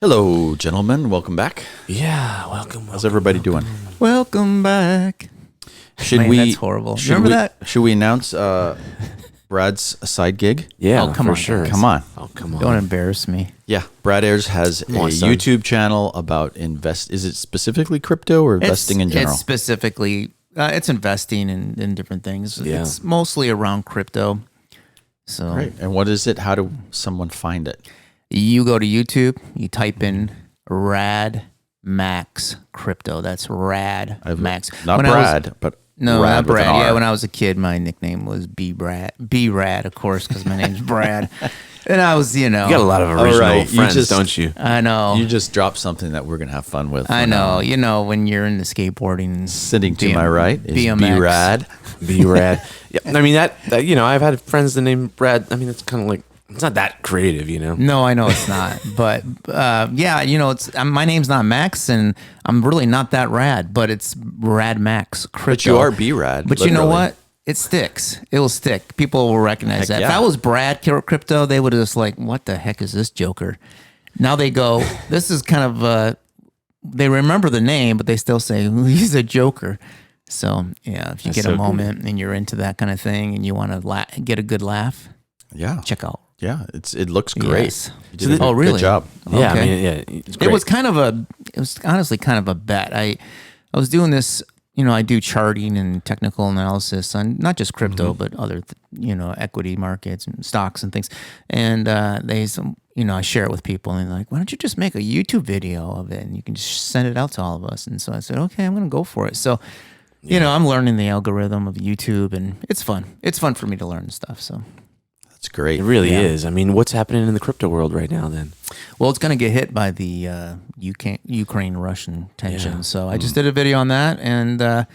Hello, gentlemen. Welcome back. Yeah, welcome. How's everybody doing? Welcome back. Should Man, we? that's horrible. Should Remember we, that? Should we announce Brad's side gig? Yeah, Oh, come for on, sure. guys. Come on. Oh, come on. Don't embarrass me. Yeah, Brad Ayers has a on, son. YouTube channel about Is it specifically crypto or investing in general? It's specifically, it's investing in different things. Yeah. It's mostly around crypto. So Right. And what is it? How do someone find it? you go to YouTube, you type in Rad Max Crypto. That's Rad Max. Not When I was- Brad, but No, Rad not with an Brad. Yeah, R. when I was a kid, my nickname was B Rad, of course, because my name's Brad. And I was, You got a lot of original right. You friends, just- don't you? I know. You just dropped something that we're going to have fun with. I know. You know, when you're into skateboarding. And Sitting to my right is BMX. B-Rad. Be rad. Yeah, I mean that. I've had friends that name Brad. I mean, it's kind of like it's not that creative, you know. No, I know it's not. But yeah, it's my name's not Max, and I'm really not that rad, but it's Rad Max Crypto. But you are B-Rad. But you know literally. what? It sticks. It will stick. People will recognize Heck that. If yeah. I was Brad Crypto, they would have just like, what the heck is this joker? Now they go, this is kind of, they remember the name, but they still say, he's a joker. So yeah, if you That's get so a cool. moment and you're into that kind of thing and you want to get a good laugh, Yeah. check out. Yeah. It looks great. Yes. You did a Oh, really? Good job. Yeah, Okay. I mean, yeah, it's great. It was honestly kind of a bet. I was doing this, I do charting and technical analysis on not just crypto, but other, equity markets and stocks and things. And I share it with people and they're like, why don't you just make a YouTube video of it and you can just send it out to all of us? And so I said, okay, I'm going to go for it. So, I'm learning the algorithm of YouTube and it's fun. It's fun for me to learn stuff. So. That's great. It really Yeah. is. I mean, what's happening in the crypto world right now? Then Well, it's going to get hit by the Ukraine-Russian tension. Yeah. So I just did a video on that, and if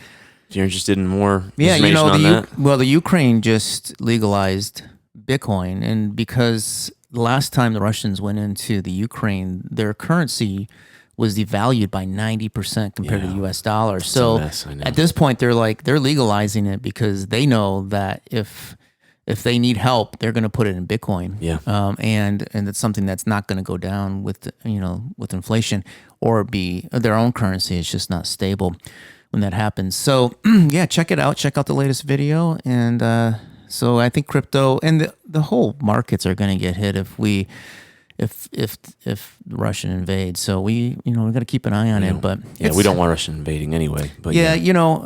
you're interested in more yeah, information on that, the Ukraine just legalized Bitcoin, and because the last time the Russians went into the Ukraine, their currency was devalued by 90% compared to the U.S. dollar. So mess, I know. at this point, they're legalizing it because they know that if they need help, they're going to put it in Bitcoin. Yeah. And it's something that's not going to go down with with inflation or be their own currency. It's just not stable when that happens. So yeah, check it out. Check out the latest video. And so I think crypto and the whole markets are going to get hit if the Russian invades. So we got to keep an eye on it. But yeah, we don't want Russia invading anyway. But yeah,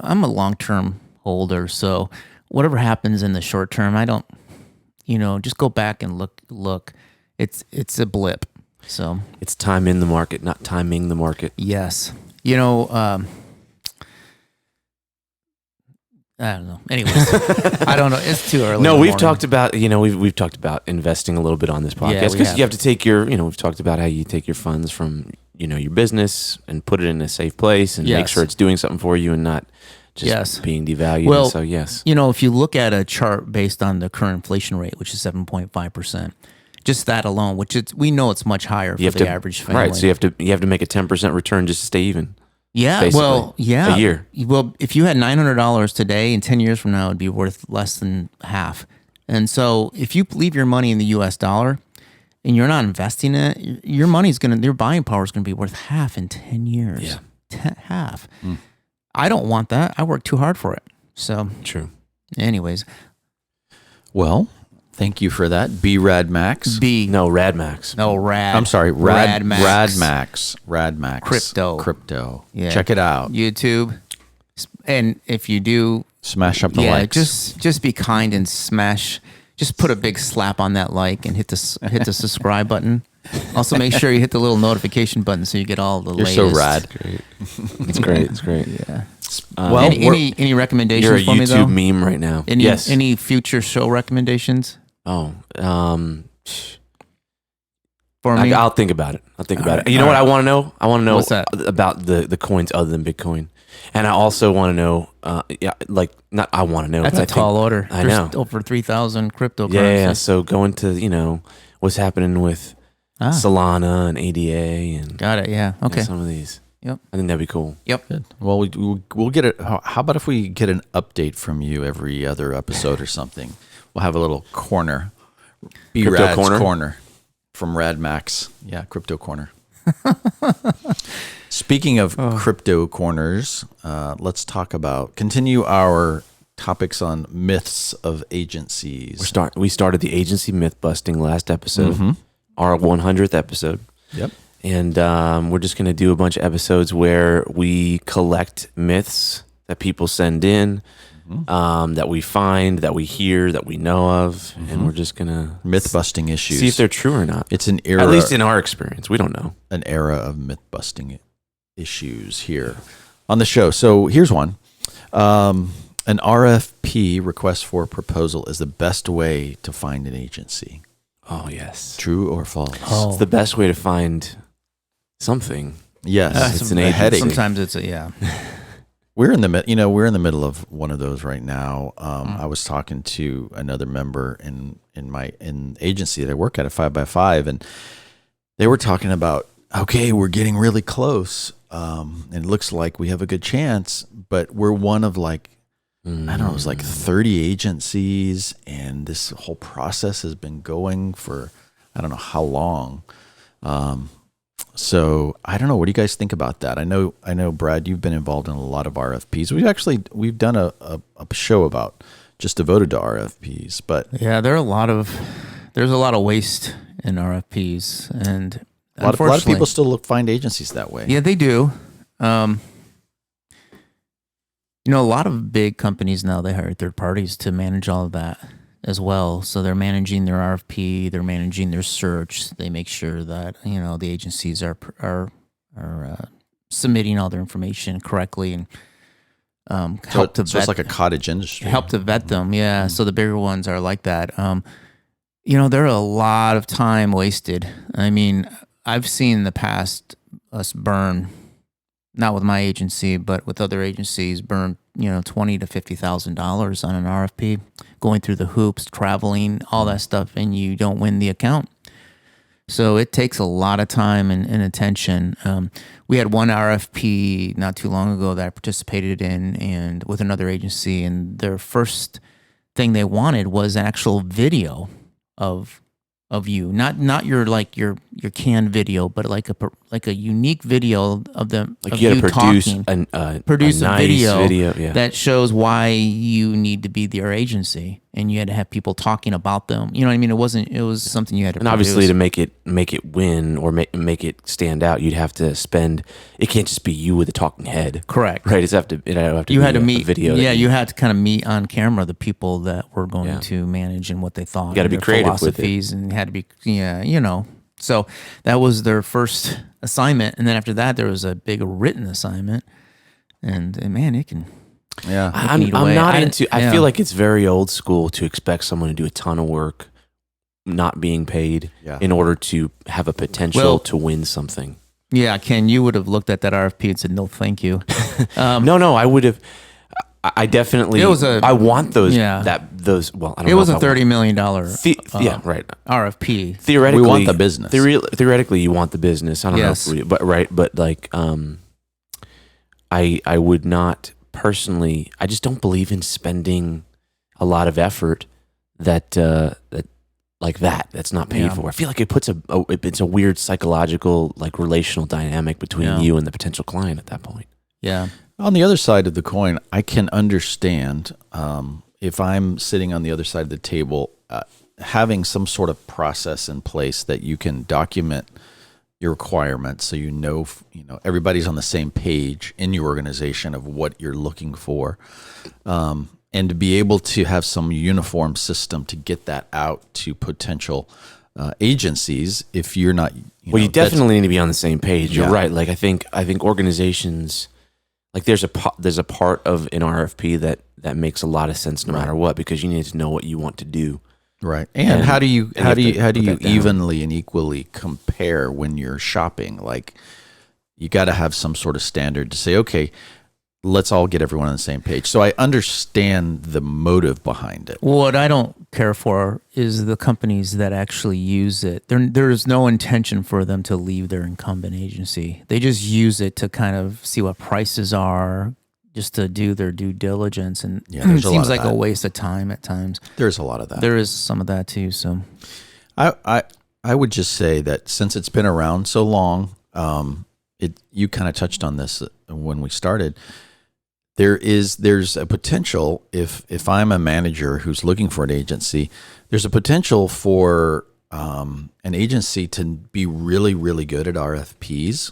I'm a long-term holder, so whatever happens in the short term, I don't, just go back and look. It's a blip. So it's time in the market, not timing the market. yes, I don't know. Anyways, I don't know. It's too early. No, in the we've morning. talked about we've talked about investing a little bit on this podcast Yeah, we because have. you have to take your we've talked about how you take your funds from your business and put it in a safe place and make Yes. sure it's doing something for you and not just Yes. being devalued. Well, And so yes, If you look at a chart based on the current inflation rate, which is 7.5%, just that alone, we know it's much higher for you have the to average family. right. So you have to make a 10% return just to stay even. Yeah, basically, well, yeah. a year. Well, if you had $900 today, and 10 years from now, it'd be worth less than half. And so, if you leave your money in the U.S. dollar and you're not investing it, your buying power is gonna be worth half in 10 years. Yeah. Half. I don't want that. I work too hard for it. So, True. anyways, Well, thank you for that. B-Rad Max. No, Radmax. Rad. I'm sorry, Rad Max. Max. Crypto. Yeah. Check it out. YouTube. And if you do, Smash up the likes. just be kind and smash. Just put a big slap on that like and hit the subscribe button. Also, make sure you hit the little notification button so you get all the You're latest. so rad. It's great. It's great. Yeah. Well, Any recommendations You're a for me though? YouTube meme right now. Yes. Any future show recommendations Oh, for me? I'll think about it. I'll think about right, it. You know all what right. I want to know? I want to know What's that? about the coins other than Bitcoin, and I also want to know. Not I want to know. That's but a I think- tall order. I There's know. over 3,000 cryptocurrencies. Yeah. So going to what's happening with Solana and ADA and Got it. Yeah. Okay. some of these. Yep. I think that'd be cool. Yep. Good. Well, we'll get it. How about if we get an update from you every other episode or something? We'll have a little corner. Crypto B-Rad's corner? corner from Rad Max. Yeah, Crypto Corner. Speaking of crypto corners, let's continue our topics on myths of agencies. We started the agency myth busting last episode, our 100th episode. Yep. And we're just going to do a bunch of episodes where we collect myths that people send in, that we find, that we hear, that we know of, and we're just going to myth busting issues. see if they're true or not. It's an era, at least in our experience. We don't know. An era of myth busting issues here on the show. So here's one. An RFP, request for proposal, is the best way to find an agency. Oh, yes. True or false? It's the best way to find something. Yes, it's an agency. headache. Sometimes it's a We're in the middle of one of those right now. I was talking to another member in agency that I work at 5x5, and they were talking about, okay, we're getting really close, and it looks like we have a good chance, but we're one of I don't know, it was like 30 agencies, and this whole process has been going for I don't know how long. So I don't know. What do you guys think about that? I know, Brad, you've been involved in a lot of RFPs. We've done a show about just devoted to RFPs, but yeah, there's a lot of waste in RFPs, and a lot of people still find agencies that way. Yeah, they do. A lot of big companies now, they hire third parties to manage all of that as well. So they're managing their RFP, they're managing their search. They make sure that the agencies are submitting all their information correctly and help to vet. So it's like a cottage industry. Help to vet them, yeah. So the bigger ones are like that. There are a lot of time wasted. I mean, I've seen in the past us burn, not with my agency, but with other agencies, burn $20,000 to $50,000 on an RFP, going through the hoops, traveling, all that stuff, and you don't win the account. So it takes a lot of time and attention. We had one RFP not too long ago that I participated in, and with another agency, and their first thing they wanted was an actual video of you, not your canned video, but like a unique video of them. Like of you had to produce talking. a A video yeah. that shows why you need to be their agency, and you had to have people talking about them. You know what I mean? It was something you had to. And produce. obviously, to make it win or make it stand out, you'd have to spend. It can't just be you with a talking head. Correct. Right. It had to. You be had to meet a video. Yeah, you had to kind of meet on camera the people that were going Yeah. to manage and what they thought. You got to be their creative with it. philosophies, and had to be So that was their first assignment, and then after that, there was a big written assignment, and man, it can. Yeah. I'm not into. I feel like it's very old school to expect someone to do a ton of work, not being paid, in order to have a potential to win something. Yeah, Ken, you would have looked at that RFP and said, "No, thank you." No, I would have. I definitely. I want those. Yeah. Those. Well, I don't know. It was a $30 $30 million right. RFP. Theoretically, we want the business. Theoretically, you want the business. I don't know, but I would not personally. I just don't believe in spending a lot of effort that's not paid for. I feel like it puts it's a weird psychological, relational dynamic between you and the potential client at that point. Yeah. On the other side of the coin, I can understand if I'm sitting on the other side of the table, having some sort of process in place that you can document your requirements, so everybody's on the same page in your organization of what you're looking for, and to be able to have some uniform system to get that out to potential agencies. If you're not, you definitely need to be on the same page. You're right. I think organizations. There's a part of an RFP that makes a lot of sense no matter what, because you need to know what you want to do. Right. And how do you evenly and equally compare when you're shopping? You got to have some sort of standard to say, okay, let's all get everyone on the same page. So I understand the motive behind it. What I don't care for is the companies that actually use it. There's no intention for them to leave their incumbent agency. They just use it to kind of see what prices are, just to do their due diligence. And it seems like a waste of time at times. There's a lot of that. There is some of that too. So I would just say that since it's been around so long, You kind of touched on this when we started. There's a potential if I'm a manager who's looking for an agency, there's a potential for an agency to be really, really good at RFPs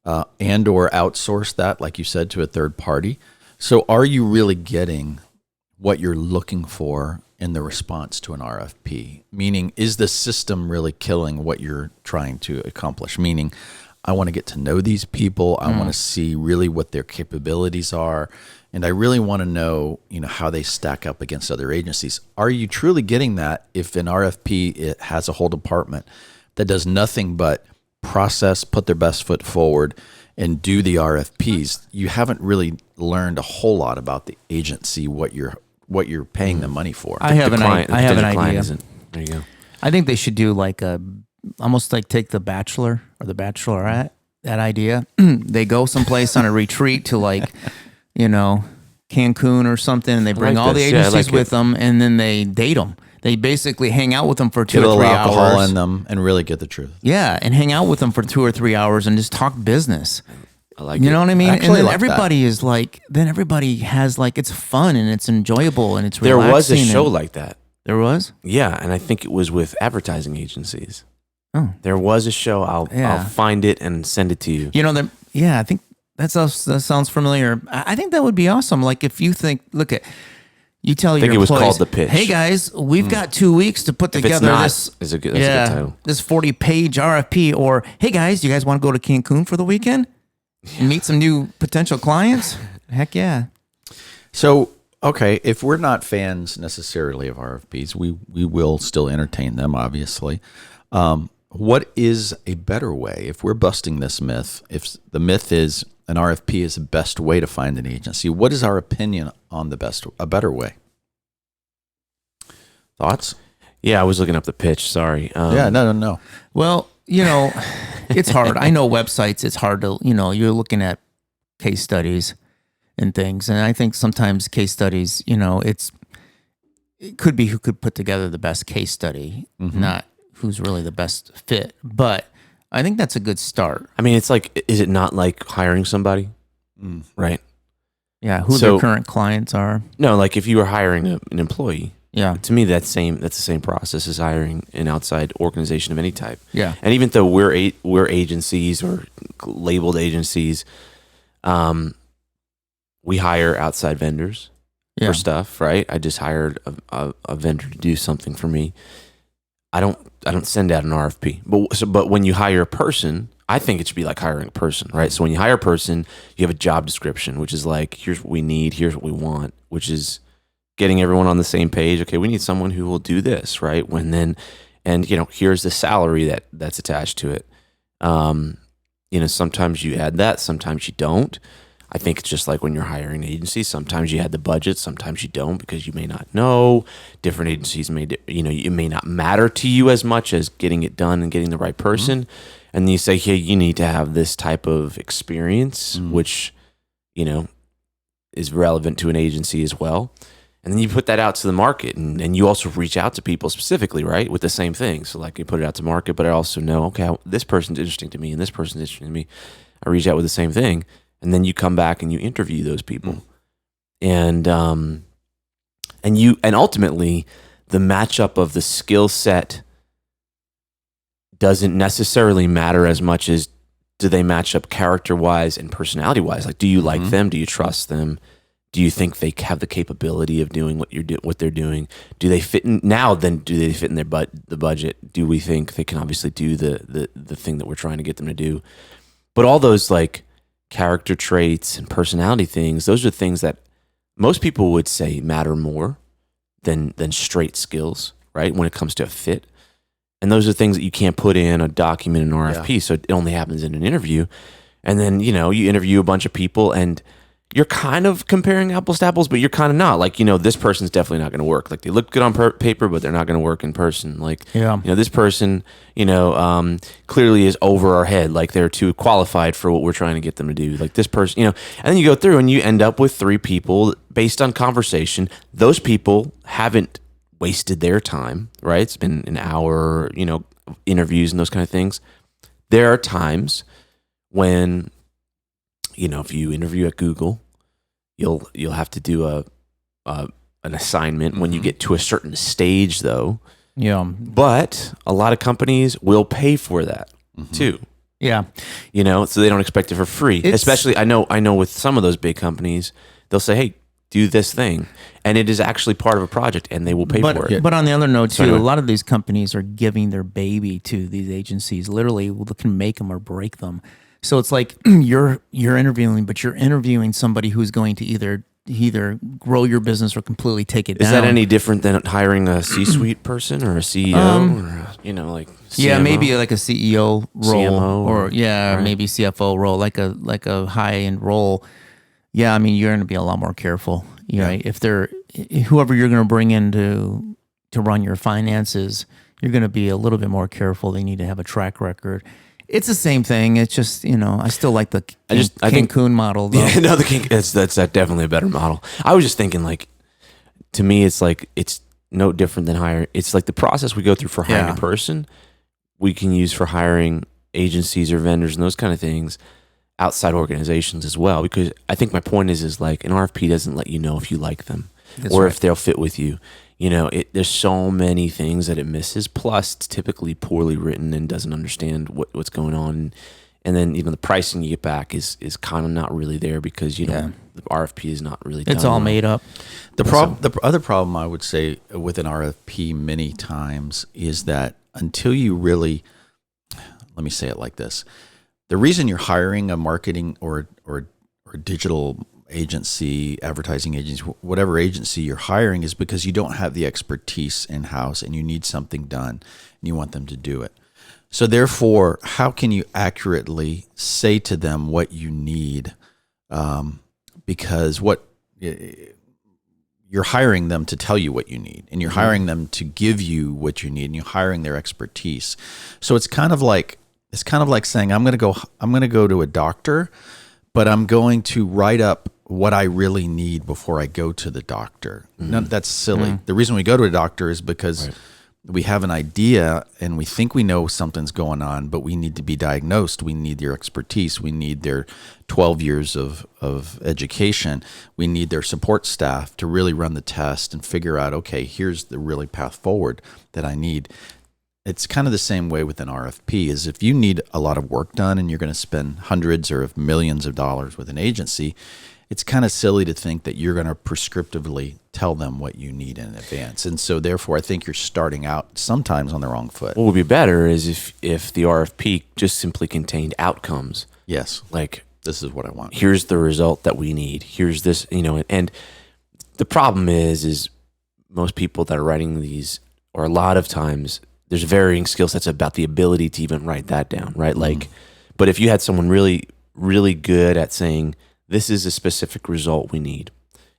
and or outsource that, like you said, to a third party. So are you really getting what you're looking for in the response to an RFP? Meaning, is the system really killing what you're trying to accomplish? Meaning, I want to get to know these people. I want to see really what their capabilities are. And I really want to know, how they stack up against other agencies. Are you truly getting that if an RFP it has a whole department that does nothing but process, put their best foot forward, and do the RFPs? You haven't really learned a whole lot about the agency, what you're paying them money for. I have an idea. There you go. I think they should do almost like take The Bachelor or The Bachelorette, that idea. They go someplace on a retreat to Cancun or something, and they bring all the agencies with them, and then they date them. They basically hang out with them for 2 or 3 hours. Get a little alcohol in them and really get the truth. Yeah, and hang out with them for 2 or 3 hours and just talk business. I like it. You know what I mean? Actually, and then like everybody is everybody has it's fun and it's enjoyable and it's relaxing. There was a show like that. There was? Yeah, and I think it was with advertising agencies. Oh. There was a show. I'll find it and send it to you. I think that sounds familiar. I think that would be awesome. Like if you you tell your employees, it was called The Pitch. Hey guys, we've got 2 weeks to put together that's a good title. This 40-page RFP. Or hey guys, you guys want to go to Cancun for the weekend and meet some new potential clients? Heck yeah. So, okay, if we're not fans necessarily of RFPs, we will still entertain them, obviously. What is a better way? If we're busting this myth, if the myth is an RFP is the best way to find an agency, what is our opinion on a better way? Thoughts? Yeah, I was looking up The Pitch. Sorry. No. Well, it's hard. I know websites, it's hard to, you're looking at case studies and things. And I think sometimes case studies, it could be who could put together the best case study, not who's really the best fit. But I think that's a good start. I mean, it's is it not like hiring somebody? Right? Yeah, who their current clients are. No, if you were hiring an employee. Yeah. To me, that's the same process as hiring an outside organization of any type. Yeah. And even though we're agencies or labeled agencies, we hire outside vendors for stuff, right? I just hired a vendor to do something for me. I don't send out an RFP. But when you hire a person, I think it should be like hiring a person, right? So when you hire a person, you have a job description, which is here's what we need, here's what we want, which is getting everyone on the same page. Okay, we need someone who will do this, right? Here's the salary that's attached to it. Sometimes you add that, sometimes you don't. I think it's just like when you're hiring an agency. Sometimes you had the budget, sometimes you don't because you may not know. Different agencies it may not matter to you as much as getting it done and getting the right person. And then you say, hey, you need to have this type of experience, which, is relevant to an agency as well. And then you put that out to the market and you also reach out to people specifically, right? With the same thing. So you put it out to market, but I also know, okay, this person's interesting to me and this person's interesting to me. I reach out with the same thing. And then you come back and you interview those people. And ultimately the matchup of the skill set doesn't necessarily matter as much as do they match up character-wise and personality-wise? Do you like them? Do you trust them? Do you think they have the capability of doing what they're doing? Do they fit in now? Then do they fit in the budget? Do we think they can obviously do the thing that we're trying to get them to do? But all those character traits and personality things, those are things that most people would say matter more than straight skills, right? When it comes to a fit. And those are things that you can't put in a document in an RFP. So it only happens in an interview. And then, you interview a bunch of people and you're kind of comparing apples to apples, but you're kind of not. This person's definitely not going to work. They look good on paper, but they're not going to work in person. This person, clearly is over our head. They're too qualified for what we're trying to get them to do. This person, and then you go through and you end up with 3 people based on conversation. Those people haven't wasted their time, right? It's been an hour, interviews and those kind of things. There are times when, if you interview at Google, you'll have to do an assignment when you get to a certain stage, though. Yeah. But a lot of companies will pay for that too. Yeah. So they don't expect it for free. Especially, I know with some of those big companies, they'll say, "Hey, do this thing," and it is actually part of a project, and they will pay for it. But on the other note, too, a lot of these companies are giving their baby to these agencies. Literally, they can make them or break them. So it's like you're interviewing, but you're interviewing somebody who's going to either grow your business or completely take it down. Is that any different than hiring a C-suite person or a CEO or like CMO? Yeah, maybe like a CEO role CMO or maybe CFO role, like a high-end role. Yeah, I mean, you're going to be a lot more careful. Right? If whoever you're going to bring in to run your finances, you're going to be a little bit more careful. They need to have a track record. It's the same thing. It's just, I still like the Cancun model, though. Yeah, no, that's definitely a better model. I was just thinking, like, to me, it's like, it's no different than hiring. It's like the process we go through for hiring a person, we can use for hiring agencies or vendors and those kind of things, outside organizations as well. Because I think my point is like an RFP doesn't let you know if you like them if they'll fit with you. There's so many things that it misses. Plus, it's typically poorly written and doesn't understand what's going on. And then, the pricing you get back is kind of not really there because, the RFP is not really done. It's all made up. The other problem I would say with an RFP many times is that until you really, let me say it like this. The reason you're hiring a marketing or digital agency, advertising agency, whatever agency you're hiring is because you don't have the expertise in-house and you need something done and you want them to do it. So therefore, how can you accurately say to them what you need? Because you're hiring them to tell you what you need, and you're hiring them to give you what you need, and you're hiring their expertise. So it's kind of like saying, I'm going to go to a doctor, but I'm going to write up what I really need before I go to the doctor. That's silly. The reason we go to a doctor is because we have an idea and we think we know something's going on, but we need to be diagnosed. We need their expertise. We need their 12 years of education. We need their support staff to really run the test and figure out, okay, here's the really path forward that I need. It's kind of the same way with an RFP is if you need a lot of work done and you're going to spend hundreds or millions of dollars with an agency, it's kind of silly to think that you're going to prescriptively tell them what you need in advance. And so therefore, I think you're starting out sometimes on the wrong foot. What would be better is if the RFP just simply contained outcomes. Yes. Like, this is what I want. Here's the result that we need. Here's this, and the problem is most people that are writing these, or a lot of times, there's varying skill sets about the ability to even write that down, right? Like, but if you had someone really, really good at saying, this is a specific result we need,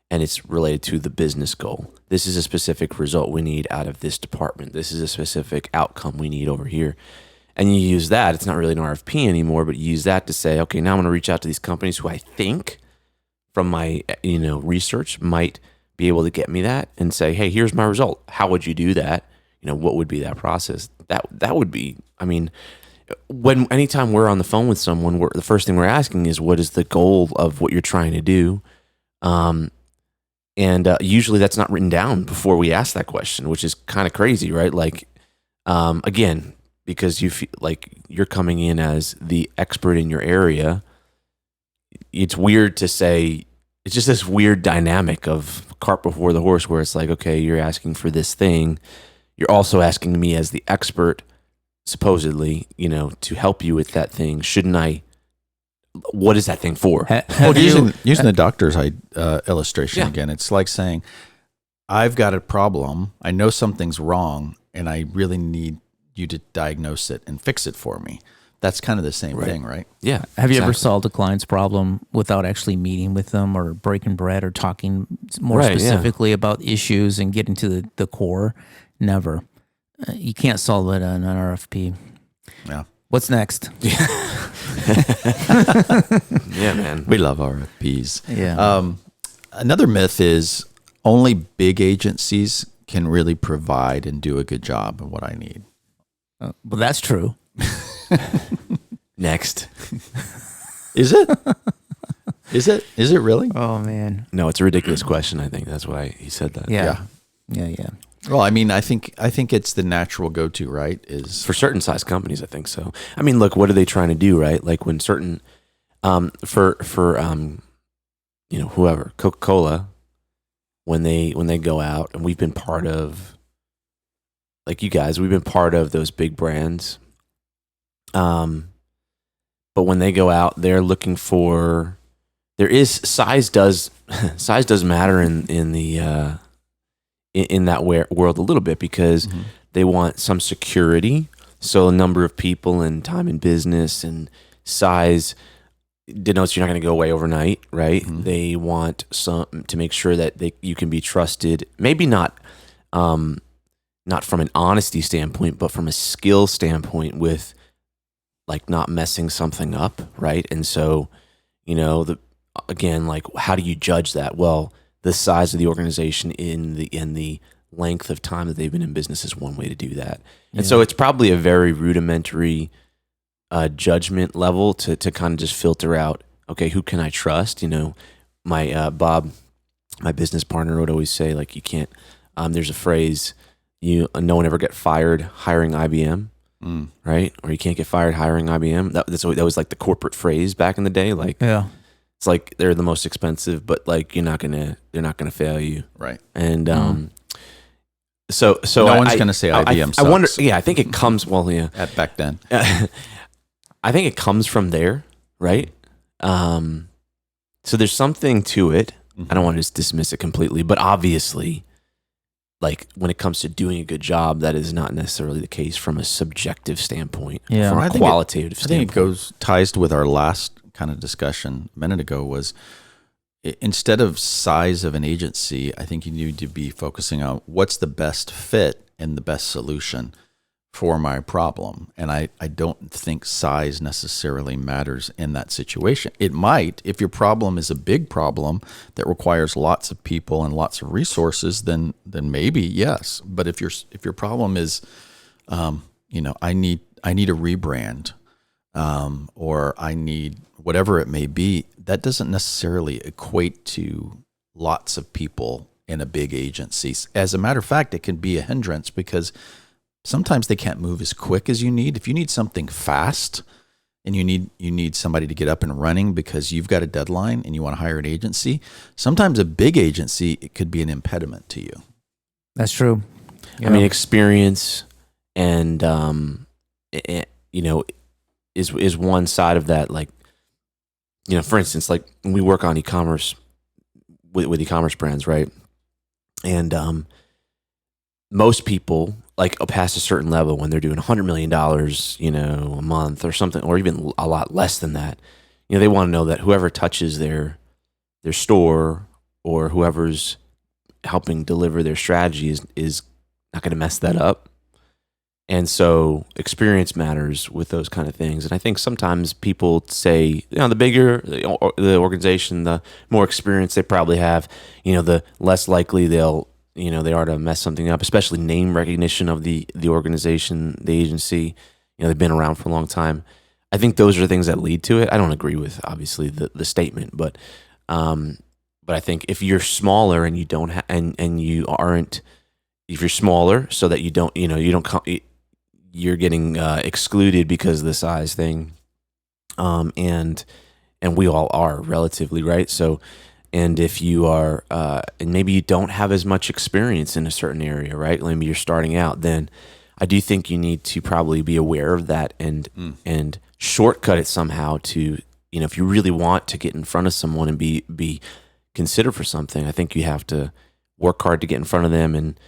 and it's related to the business goal. This is a specific result we need out of this department. This is a specific outcome we need over here. And you use that, it's not really an RFP anymore, but you use that to say, okay, now I'm going to reach out to these companies who I think from my, research might be able to get me that and say, hey, here's my result. How would you do that? What would be that process? That would be, anytime we're on the phone with someone, the first thing we're asking is, what is the goal of what you're trying to do? And usually that's not written down before we ask that question, which is kind of crazy, right? Like, again, because you feel like you're coming in as the expert in your area, it's weird to say, it's just this weird dynamic of cart before the horse where it's like, okay, you're asking for this thing. You're also asking me as the expert, supposedly, to help you with that thing. Shouldn't I? What is that thing for? Using the doctor's illustration again, it's like saying, I've got a problem. I know something's wrong, and I really need you to diagnose it and fix it for me. That's kind of the same thing, right? Yeah. Have you ever solved a client's problem without actually meeting with them or breaking bread or talking more specifically about issues and getting to the core? Never. You can't solve it on an RFP. Yeah. What's next? Yeah, man. We love RFPs. Yeah. Another myth is only big agencies can really provide and do a good job of what I need. Well, that's true. Next. Is it? Is it? Is it really? Oh man. No, it's a ridiculous question. I think that's why he said that. Yeah. Yeah. Well, I mean, I think it's the natural go-to, right? Is For certain size companies, I think so. I mean, look, what are they trying to do, right? Like when certain, for whoever, Coca-Cola, when they go out, and we've been part of, like you guys, we've been part of those big brands. But when they go out, they're looking for, size does matter in the in that world a little bit, because they want some security. So a number of people and time in business and size denotes you're not going to go away overnight, right? They want some to make sure that you can be trusted. Maybe not from an honesty standpoint, but from a skill standpoint, with like not messing something up, right? And so, again, like how do you judge that? Well, the size of the organization in the length of time that they've been in business is one way to do that. And so it's probably a very rudimentary judgment level to kind of just filter out, okay, who can I trust? My Bob, my business partner, would always say, like, you can't, there's a phrase, no one ever get fired hiring IBM, right? Or you can't get fired hiring IBM. That was like the corporate phrase back in the day. Like, it's like they're the most expensive, but like they're not gonna fail you, right? And so no one's gonna say IBM. I wonder. Yeah, I think it comes. Well, yeah, back then, I think it comes from there, right? So there's something to it. I don't want to just dismiss it completely, but obviously, like when it comes to doing a good job, that is not necessarily the case from a subjective standpoint. Yeah, from a qualitative standpoint. I think it ties with our last kind of discussion a minute ago. Was instead of size of an agency, I think you need to be focusing on what's the best fit and the best solution for my problem. And I don't think size necessarily matters in that situation. It might, if your problem is a big problem that requires lots of people and lots of resources, then maybe yes. But if your problem is, I need a rebrand, or I need whatever it may be, that doesn't necessarily equate to lots of people in a big agency. As a matter of fact, it can be a hindrance, because sometimes they can't move as quick as you need. If you need something fast and you need somebody to get up and running because you've got a deadline and you want to hire an agency, sometimes a big agency, it could be an impediment to you. That's true. I mean, experience and is one side of that. Like, for instance, like we work on e-commerce with e-commerce brands, right? And most people, like past a certain level, when they're doing $100 million, a month or something, or even a lot less than that, they want to know that whoever touches their store or whoever's helping deliver their strategy is not going to mess that up. And so experience matters with those kind of things. And I think sometimes people say, the bigger the organization, the more experience they probably have, the less likely they are to mess something up, especially name recognition of the organization, the agency. They've been around for a long time. I think those are things that lead to it. I don't agree with, obviously, the statement, but I think if you're smaller and you don't and you aren't, if you're smaller so that you don't, you're getting excluded because of the size thing, and we all are relatively, right? So, and if you are, and maybe you don't have as much experience in a certain area, right? Maybe you're starting out, then I do think you need to probably be aware of that and shortcut it somehow to, if you really want to get in front of someone and be considered for something, I think you have to work hard to get in front of them and,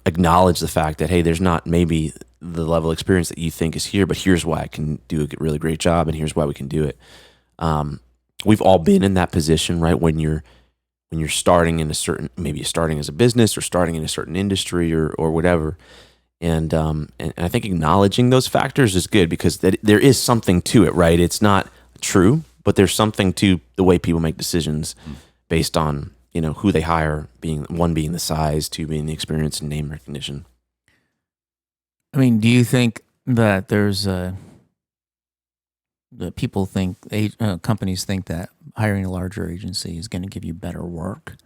acknowledge the fact that, hey, there's not maybe the level of experience that you think is here, but here's why I can do a really great job, and here's why we can do it. We've all been in that position, right? When you're starting in maybe you're starting as a business or starting in a certain industry or whatever. And I think acknowledging those factors is good, because there is something to it, right? It's not true, but there's something to the way people make decisions based on, who they hire, being the size, two being the experience and name recognition. I mean, do you think that there's people think, companies think that hiring a larger agency is going to give you better work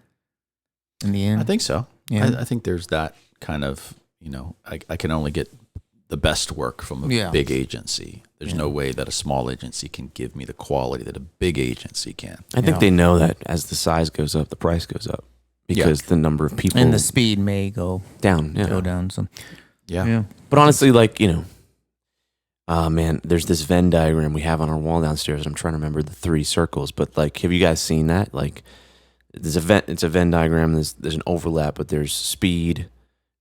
in the end. I think so. Yeah. I think there's that kind of, I can only get the best work from a big agency. There's no way that a small agency can give me the quality that a big agency can. I think they know that as the size goes up, the price goes up because the number of people and the speed may go down. Yeah. Go down. So yeah. But honestly, like, man, there's this Venn diagram we have on our wall downstairs. I'm trying to remember the 3 circles, but like, have you guys seen that? Like, it's a Venn diagram. There's an overlap, but there's speed,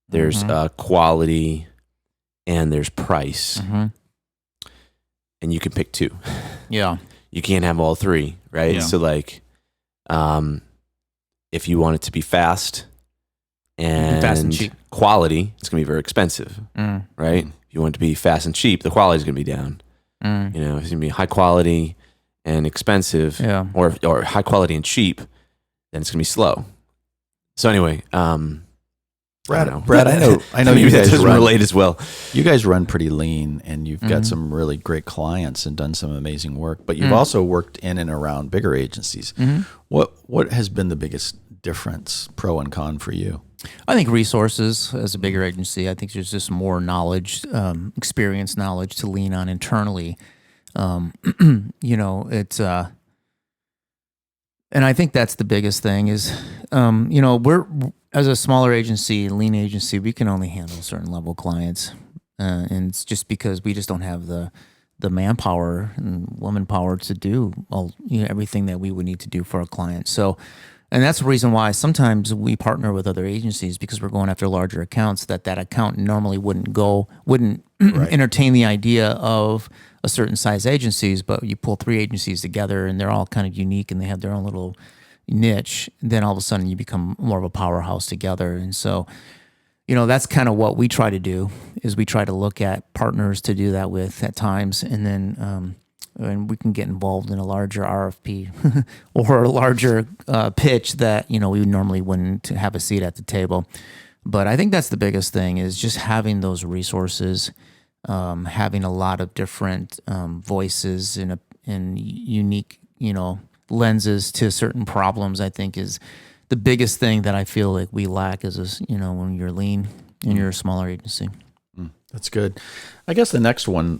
there's quality, and there's price. And you can pick 2. Yeah. You can't have all 3, right? Yeah. So like, if you want it to be fast and cheap, quality, it's gonna be very expensive, right? If you want it to be fast and cheap, the quality is gonna be down. If it's gonna be high quality and expensive, or high quality and cheap, then it's gonna be slow. So anyway, Brad, I know you guys relate as well. You guys run pretty lean, and you've got some really great clients and done some amazing work. But you've also worked in and around bigger agencies. What has been the biggest difference, pro and con, for you? I think resources as a bigger agency. I think there's just more knowledge, experience, knowledge to lean on internally. It's and I think that's the biggest thing is, we're, as a smaller agency, lean agency, we can only handle a certain level of clients. And it's just because we just don't have the manpower and woman power to do everything that we would need to do for a client. So, and that's the reason why sometimes we partner with other agencies, because we're going after larger accounts that account normally wouldn't entertain the idea of a certain size agencies, but you pull 3 agencies together and they're all kind of unique and they have their own little niche, then all of a sudden you become more of a powerhouse together. And so, that's kind of what we try to do, is we try to look at partners to do that with at times. And then, and we can get involved in a larger RFP or a larger pitch that, we normally wouldn't have a seat at the table. But I think that's the biggest thing, is just having those resources, having a lot of different voices and unique, lenses to certain problems, I think is the biggest thing that I feel like we lack as when you're lean and you're a smaller agency. That's good. I guess the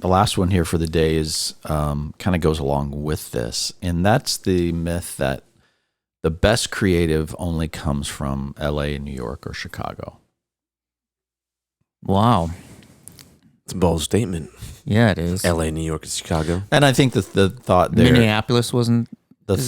last one here for the day is kind of goes along with this, and that's the myth that the best creative only comes from LA, New York, or Chicago. Wow. It's a bold statement. Yeah, it is. LA, New York, and Chicago. And I think that the thought there... Minneapolis is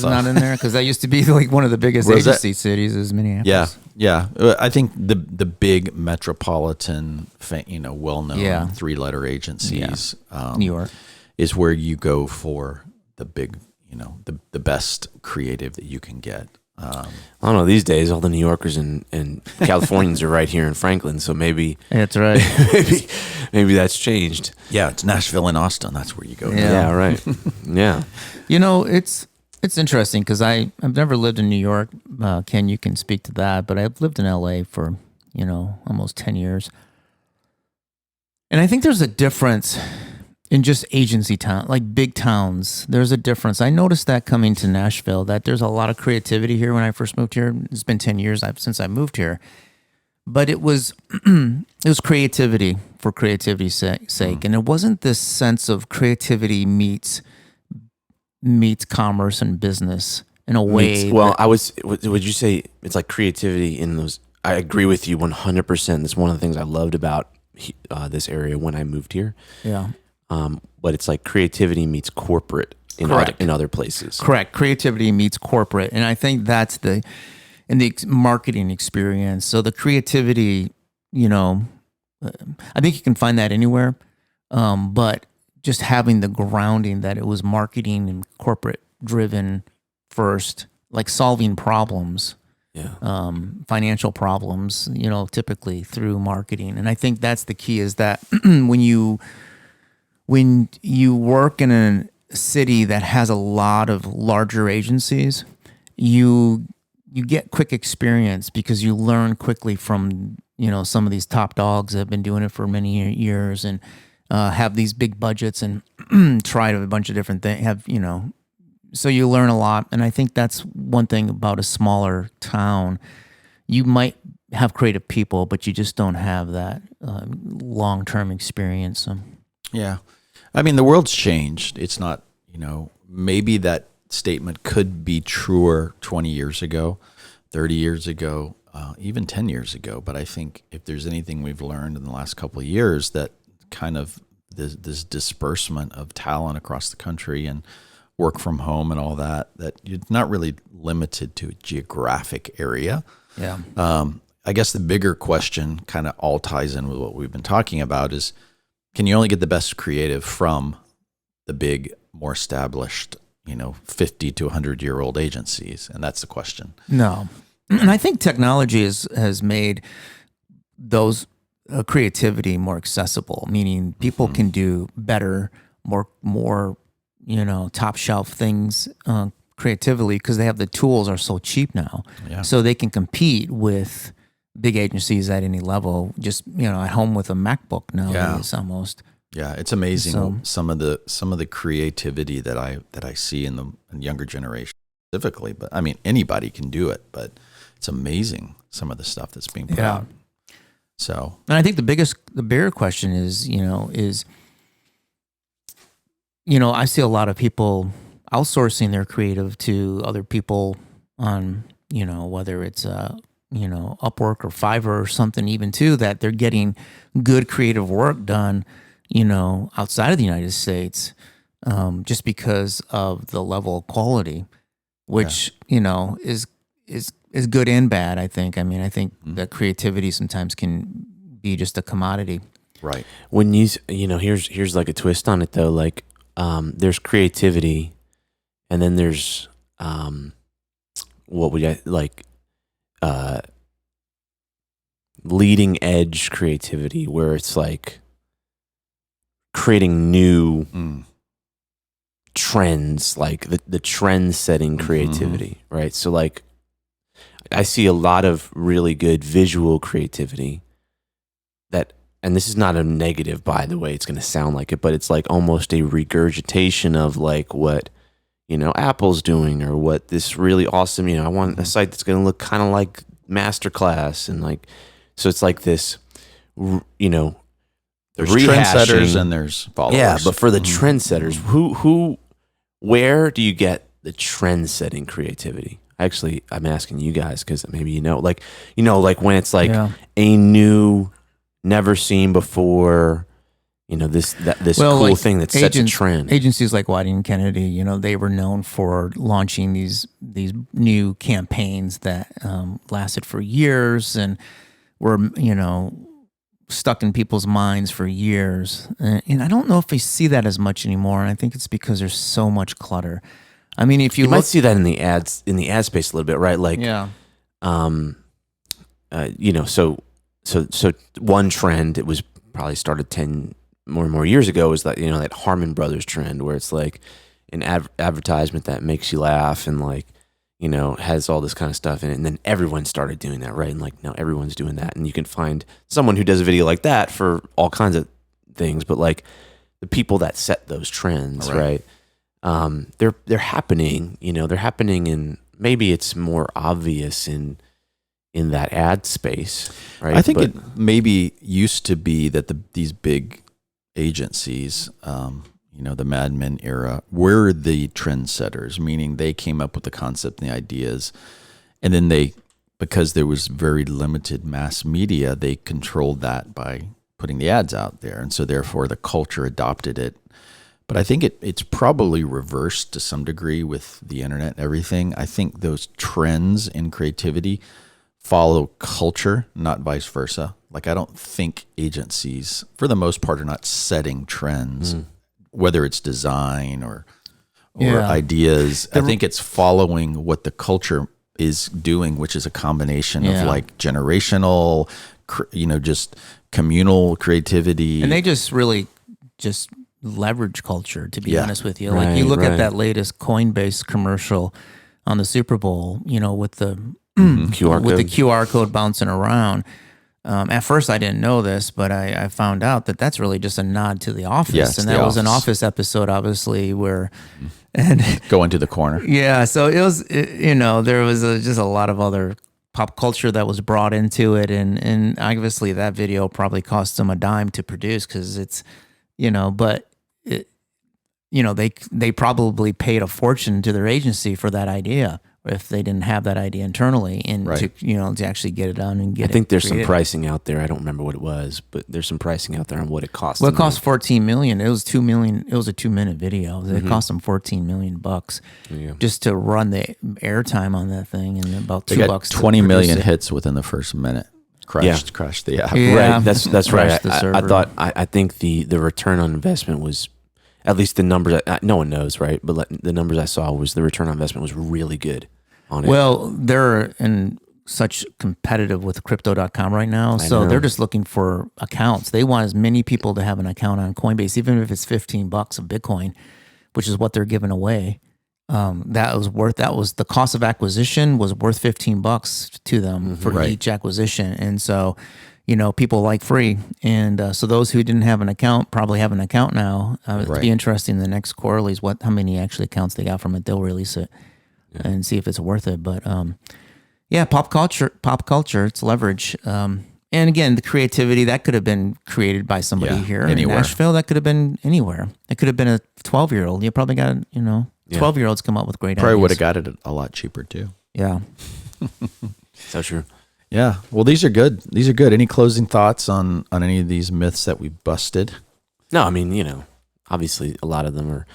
not in there, because that used to be like one of the biggest agency cities is Minneapolis. Yeah. I think the big metropolitan, well-known 3-letter agencies, New York, is where you go for the big, the best creative that you can get. I don't know. These days, all the New Yorkers and Californians are right here in Franklin, so maybe that's right. maybe that's changed. Yeah, it's Nashville and Austin. That's where you go. Yeah, right. Yeah. It's interesting because I've never lived in New York. Ken, you can speak to that, but I've lived in LA for, almost 10 years. And I think there's a difference in just agency town, like big towns. There's a difference. I noticed that coming to Nashville, that there's a lot of creativity here when I first moved here. It's been 10 years since I moved here. But it was creativity for creativity's sake. And it wasn't this sense of creativity meets commerce and business in a way. Would you say it's like creativity in those? I agree with you 100%. That's one of the things I loved about this area when I moved here. Yeah. But it's like creativity meets corporate in other places. Correct. Creativity meets corporate. And I think that's in the marketing experience. So the creativity, I think you can find that anywhere. But just having the grounding that it was marketing and corporate driven first, like solving problems, financial problems, typically through marketing. And I think that's the key, is that when you work in a city that has a lot of larger agencies, you get quick experience because you learn quickly from, some of these top dogs that have been doing it for many years. And have these big budgets and try to a bunch of different things. So you learn a lot, and I think that's one thing about a smaller town. You might have creative people, but you just don't have that long-term experience. Yeah. I mean, the world's changed. It's not, maybe that statement could be truer 20 years ago, 30 years ago, even 10 years ago. But I think if there's anything we've learned in the last couple of years, that kind of this disbursement of talent across the country and work from home and all that you're not really limited to a geographic area. Yeah. I guess the bigger question kind of all ties in with what we've been talking about is, can you only get the best creative from the big, more established, 50 to 100-year-old agencies? And that's the question. No. And I think technology has made those creativity more accessible, meaning people can do better, more top shelf things creatively because they have the tools are so cheap now. Yeah. So they can compete with big agencies at any level, just at home with a MacBook nowadays almost. Yeah, it's amazing So- some of the creativity that I see in the younger generation specifically. But I mean, anybody can do it, but it's amazing some of the stuff that's being put out. So, and I think the bigger question is, I see a lot of people outsourcing their creative to other people on, whether it's Upwork or Fiverr or something even too, that they're getting good creative work done, outside of the United States, just because of the level of quality, which, is good and bad, I think. I mean, I think that creativity sometimes can be just a commodity. right. When here's like a twist on it though. Like, there's creativity, and then there's what we like leading edge creativity, where it's like creating new trends, like the trend setting creativity, right? So like, I see a lot of really good visual creativity and this is not a negative, by the way, it's going to sound like it, but it's like almost a regurgitation of like what, Apple's doing, or what this really awesome, I want a site that's going to look kind of like Masterclass. And like, so it's like this, There's rehashing. trendsetters and there's followers. Yeah, but for the trendsetters, where do you get the trend-setting creativity? Actually, I'm asking you guys because maybe like when it's like a new, never seen before, this cool like thing that sets a trend. Agencies like Whiting Kennedy, they were known for launching these new campaigns that lasted for years and were stuck in people's minds for years. And I don't know if we see that as much anymore. And I think it's because there's so much clutter. I mean, if you might see that in the ad space a little bit, right? Like, so one trend, it was probably started 10 more years ago, is that, that Harmon Brothers trend, where it's like an advertisement that makes you laugh and like, has all this kind of stuff in it. And then everyone started doing that, right? And like, now everyone's doing that. And you can find someone who does a video like that for all kinds of things. But like the people that set those trends, right? They're happening, they're happening in, maybe it's more obvious in that ad space, right? I think it maybe used to be that these big agencies, the Mad Men era, were the trendsetters, meaning they came up with the concept and the ideas, and then because there was very limited mass media, they controlled that by putting the ads out there, and so therefore the culture adopted it. But I think it's probably reversed to some degree with the internet and everything. I think those trends in creativity follow culture, not vice versa. Like, I don't think agencies, for the most part, are not setting trends, whether it's design or ideas. I think it's following what the culture is doing, which is a combination of like generational, just communal creativity. And they just really just leverage culture, to be honest with you. Right, like, you look at that latest Coinbase commercial on the Super Bowl, with the QR with the code. QR code bouncing around. At first, I didn't know this, but I found out that that's really just a nod to The Office, Yes, and The that was an Office. Office episode, obviously, where and Go into the corner. yeah, so it was there was just a lot of other pop culture that was brought into it, and obviously that video probably cost them a dime to produce because it's but it, they probably paid a fortune to their agency for that idea if they didn't have that idea internally and Right. to actually get it done and get I think there's some created. pricing out there. I don't remember what it was, but there's some pricing out there on what it costs. Well, it to cost $14 million. It was $2 million. It was a 2-minute video. It Mm-hmm. cost them $14 million Yeah. just to run the airtime on that thing, and about They $2 got to 20 produce million it. hits within the first minute. Crashed the app. Yeah. Right. That's right. Crashed the I server. thought I think the return on investment was, at least the numbers. No one knows, right? But the numbers I saw was the return on investment was really good on it. Well, they're in such competitive with crypto.com right now. So know. they're just looking for accounts. They want as many people to have an account on Coinbase, even if it's $15 of Bitcoin, which is what they're giving away. That was the cost of acquisition was worth $15 to them for Right. each acquisition. And so, people like free. And so those who didn't have an account probably have an account now. It'll Right. be interesting in the next quarterlies how many actually accounts they got from it. They'll release it and see if it's worth it. But yeah, pop culture, it's leverage. And again, the creativity that could have been created by somebody Yeah, here anywhere. in Nashville. That could have been anywhere. It could have been a 12-year-old. You probably got 12-year-olds come up with great Probably ideas. would have got it a lot cheaper too. Yeah. so true. Yeah. Well, these are good. Any closing thoughts on any of these myths that we busted? No, I mean, obviously a lot of them are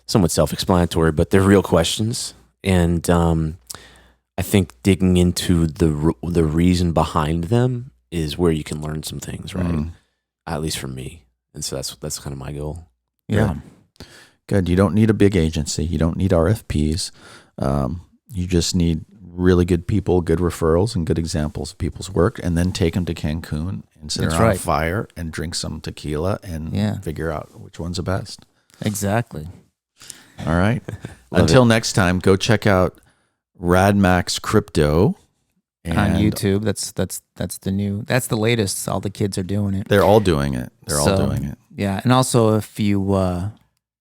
somewhat self-explanatory, but they're real questions. And I think digging into the reason behind them is where you can learn some things, right? Mm. At least for me. And so that's kind of my goal. Yeah. Good. You don't need a big agency. You don't need RFPs. You just need really good people, good referrals, and good examples of people's work, and then take them to Cancun and sit That's around a right. fire and drink some tequila and figure out which one's the best. Exactly. All right. Love Until next time, go check out Radmax Crypto On and YouTube. That's the latest. All the kids are doing it. They're all doing it. So, Yeah. And also if you,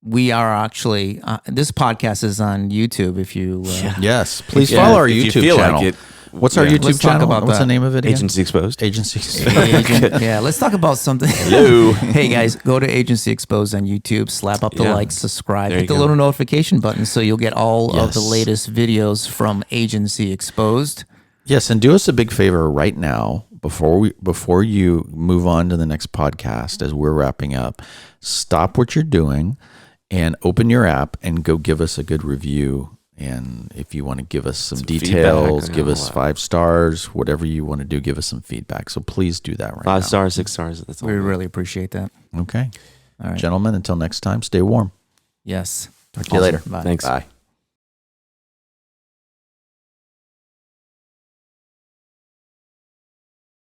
we are actually, this podcast is on YouTube. If you, Yes. Please Yeah, follow our if you YouTube feel like channel. it. What's our Yeah. YouTube Let's talk channel? about What's that. the name of it again? Agency Exposed. Agency. yeah, let's talk about something. Hello. Hey guys, go to Agency Exposed on YouTube, slap up the Yeah. like, subscribe, There hit you the go. little notification button so you'll get all of the Yes. latest videos from Agency Exposed. Yes, and do us a big favor right now before you move on to the next podcast as we're wrapping up. Stop what you're doing and open your app and go give us a good review. And if you want to give us some details, feedback, give us 5 stars, whatever you want to do, give us some feedback. So please do that right 5 now. stars, 6 stars. That's all. We really appreciate that. Okay. All right. Gentlemen, until next time, stay warm. Yes. Talk to you later. Bye. Thanks. Bye.